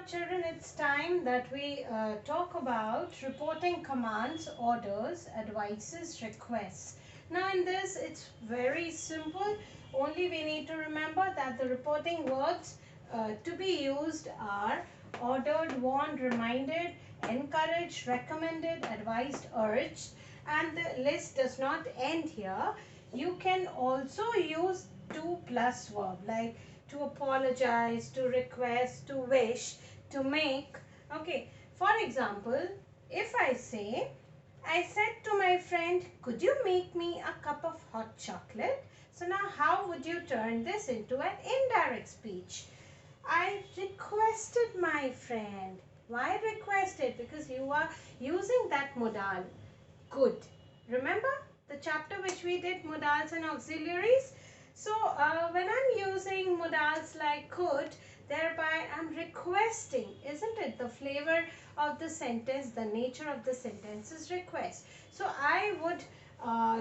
children, it's time that we talk about reporting commands, orders, advices, requests. Now, in this, it's very simple. Only we need to remember that the reporting words to be used are ordered, warned, reminded, encouraged, recommended, advised, urged. And the list does not end here. You can also use to plus verb like to apologize, to request, to wish, to make. Okay, for example, if I say, I said to my friend, could you make me a cup of hot chocolate? So now how would you turn this into an indirect speech? I requested my friend. Why requested? Because you are using that modal, could. Remember the chapter which we did, modals and auxiliaries? So when I'm using modals like could, thereby I'm requesting, isn't it? The flavor of the sentence, the nature of the sentence is request. So I would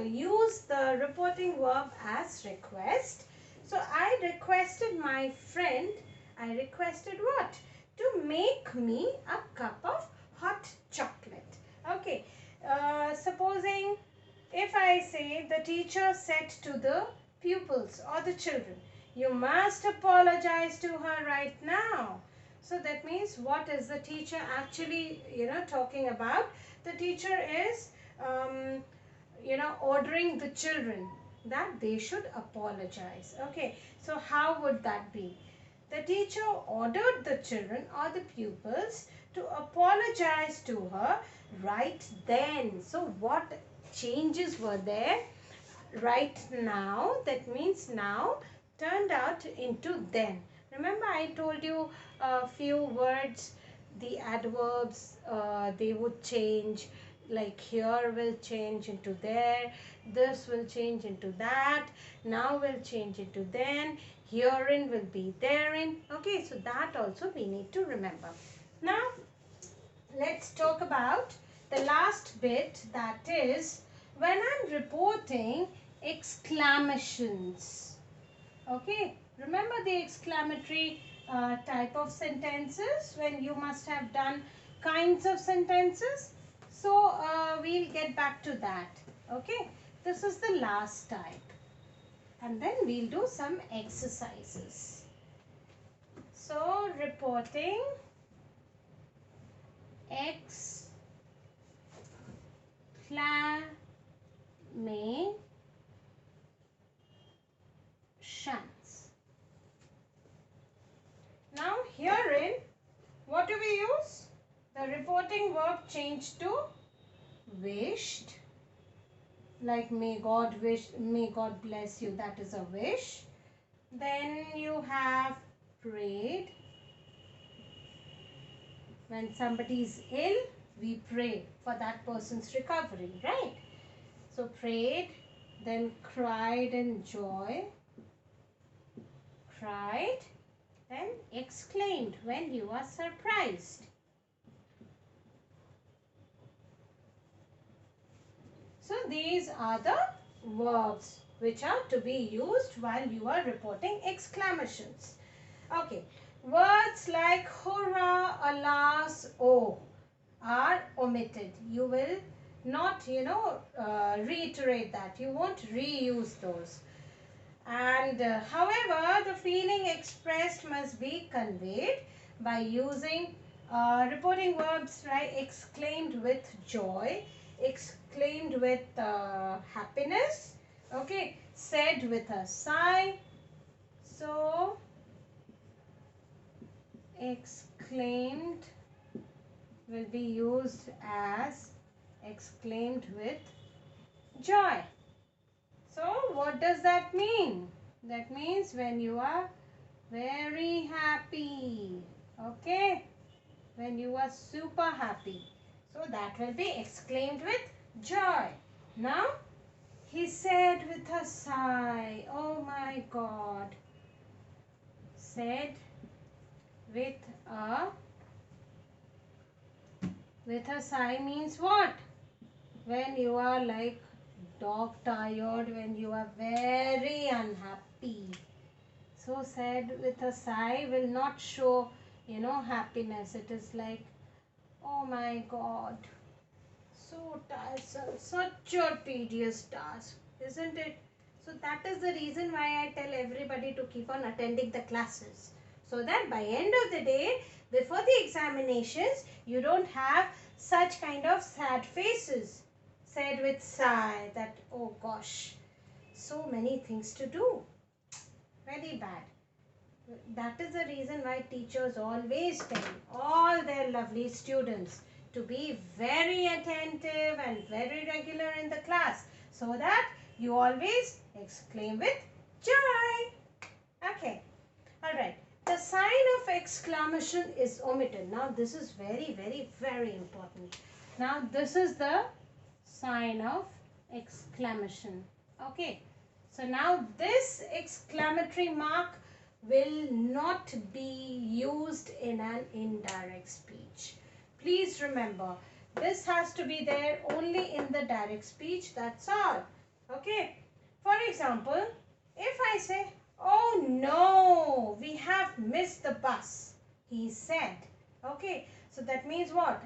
use the reporting verb as request. So I requested my friend, I requested what? To make me a cup of hot chocolate. Okay, supposing if I say the teacher said to the pupils or the children, you must apologize to her right now. So that means what is the teacher actually, talking about? The teacher is, ordering the children that they should apologize. Okay, so how would that be? The teacher ordered the children or the pupils to apologize to her right then. So what changes were there? Right now, that means now, turned out into then. Remember I told you a few words, the adverbs, they would change, like here will change into there, this will change into that, now will change into then, herein will be therein. Okay, so that also we need to remember. Now let's talk about the last bit, that is when I'm reporting exclamations. Okay, remember the exclamatory type of sentences when you must have done kinds of sentences. So we'll get back to that. Okay, this is the last type, and then we'll do some exercises. So reporting exclamations. Now herein, what do we use? The reporting verb changed to wished. Like may God wish, may God bless you, that is a wish. Then you have prayed. When somebody is ill, we pray for that person's recovery, right? So prayed, then cried in joy, cried, then exclaimed when you are surprised. So these are the verbs which are to be used while you are reporting exclamations. Okay, words like hurrah, alas, oh are omitted. You will not, reiterate that. You won't reuse those. And however, the feeling expressed must be conveyed by using reporting verbs like exclaimed with joy, exclaimed with happiness, okay, said with a sigh. So, exclaimed will be used as exclaimed with joy. So what does that mean? That means when you are very happy. Okay? When you are super happy. So that will be exclaimed with joy. Now, he said with a sigh. Oh my God. Said with a sigh means what? When you are like dog tired, when you are very unhappy. So said with a sigh will not show happiness. It is like, oh my God, so tiresome, such a tedious task, isn't it? So that is the reason why I tell everybody to keep on attending the classes. So that by end of the day, before the examinations, you don't have such kind of sad faces. Said with sigh that, oh gosh, so many things to do. Very bad. That is the reason why teachers always tell all their lovely students to be very attentive and very regular in the class so that you always exclaim with joy. Okay. Alright. The sign of exclamation is omitted. Now this is very, very, very important. Now this is the sign of exclamation. Okay. So now this exclamatory mark will not be used in an indirect speech. Please remember, this has to be there only in the direct speech, that's all. Okay. For example, if I say, oh no, we have missed the bus, he said. Okay. So that means what?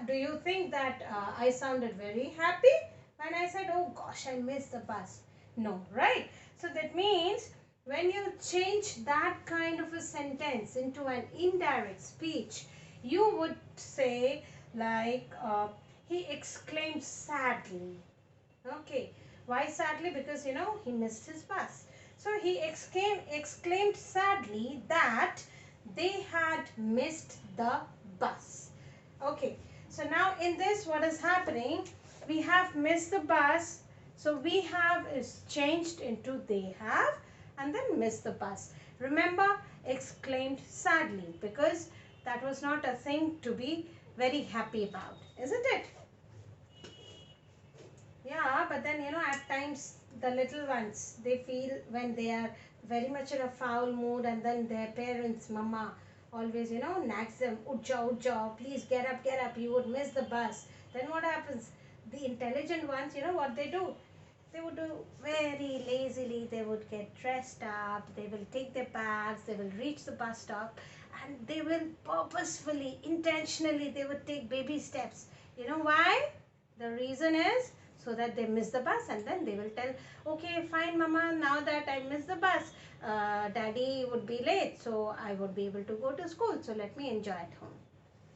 Do you think that I sounded very happy when I said, oh gosh, I missed the bus? No, right? So that means when you change that kind of a sentence into an indirect speech, you would say like, he exclaimed sadly. Okay. Why sadly? Because, he missed his bus. So he exclaimed sadly that they had missed the bus. Okay. So now in this, what is happening? We have missed the bus. So we have is changed into they have and then missed the bus. Remember, exclaimed sadly, because that was not a thing to be very happy about, isn't it? Yeah, but then, at times the little ones, they feel when they are very much in a foul mood and then their parents, mama, always, nags them, Ujja, Ujja, please get up, you would miss the bus. Then what happens? The intelligent ones, what they do? They would do very lazily, they would get dressed up, they will take their bags, they will reach the bus stop and they will purposefully, intentionally, they would take baby steps. You know why? The reason is so that they miss the bus and then they will tell, okay, fine mama, now that I miss the bus, daddy would be late, so I would be able to go to school, so let me enjoy at home.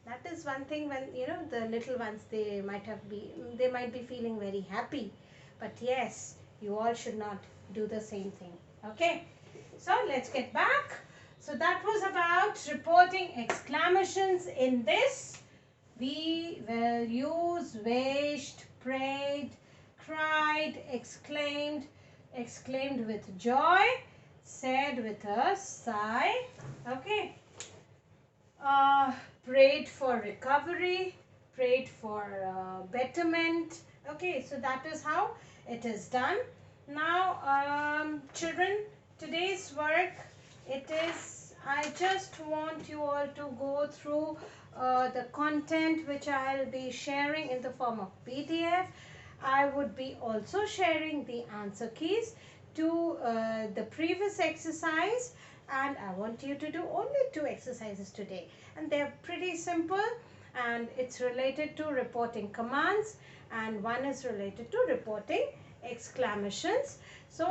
That is one thing when, the little ones, they might be feeling very happy. But yes, you all should not do the same thing. Okay. So let's get back. So that was about reporting exclamations. In this, we will use wished, prayed, cried, exclaimed, exclaimed with joy, said with a sigh. Okay. Prayed for recovery, prayed for betterment. Okay, so that is how it is done. Now, children, today's work, I just want you all to go through the content which I'll be sharing in the form of PDF. I would be also sharing the answer keys to the previous exercise, and I want you to do only 2 exercises today, and they're pretty simple, and it's related to reporting commands, and one is related to reporting exclamations. So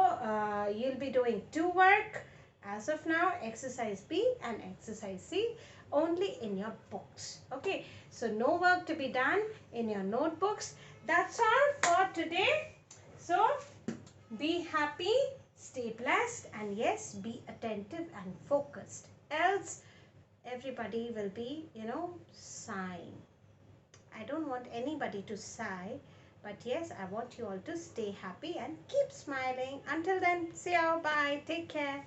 you'll be doing 2 work as of now, exercise B and exercise C, only in your books. Okay, so no work to be done in your notebooks. That's all for today. So be happy, stay blessed, and yes, be attentive and focused. Else everybody will be, sighing. I don't want anybody to sigh, but yes, I want you all to stay happy and keep smiling. Until then, see you. Bye. Take care.